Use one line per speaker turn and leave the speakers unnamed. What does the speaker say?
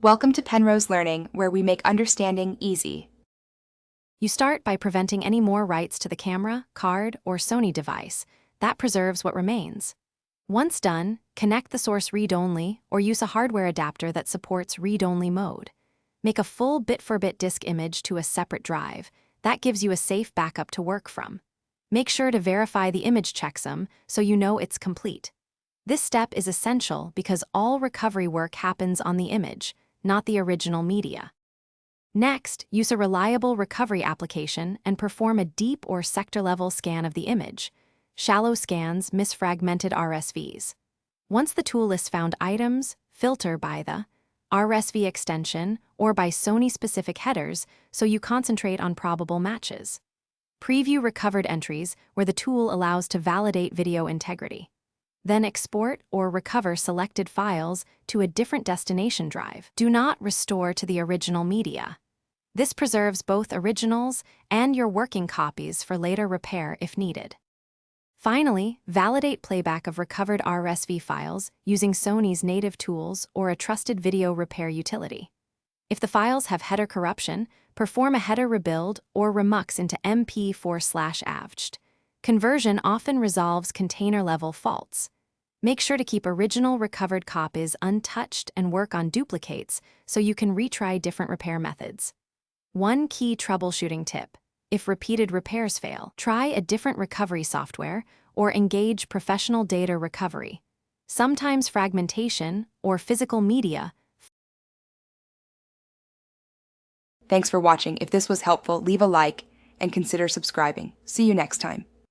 Welcome to Penrose Learning, where we make understanding easy.
You start by preventing any more writes to the camera, card, or Sony device. That preserves what remains. Once done, connect the source read-only or use a hardware adapter that supports read-only mode. Make a full bit-for-bit disk image to a separate drive. That gives you a safe backup to work from. Make sure to verify the image checksum so you know it's complete. This step is essential because all recovery work happens on the image, not the original media. Next, use a reliable recovery application and perform a deep or sector-level scan of the image. Shallow scans miss fragmented RSVs. Once the tool lists found items, filter by the RSV extension or by Sony-specific headers so you concentrate on probable matches. Preview recovered entries where the tool allows to validate video integrity. Then export or recover selected files to a different destination drive. Do not restore to the original media. This preserves both originals and your working copies for later repair if needed. Finally, validate playback of recovered RSV files using Sony's native tools or a trusted video repair utility. If the files have header corruption, perform a header rebuild or remux into MP4/avged. Conversion often resolves container-level faults. Make sure to keep original recovered copies untouched and work on duplicates so you can retry different repair methods. One key troubleshooting tip: if repeated repairs fail, try a different recovery software or engage professional data recovery. Sometimes fragmentation or physical media.
Thanks for watching. If this was helpful, leave a like and consider subscribing. See you next time.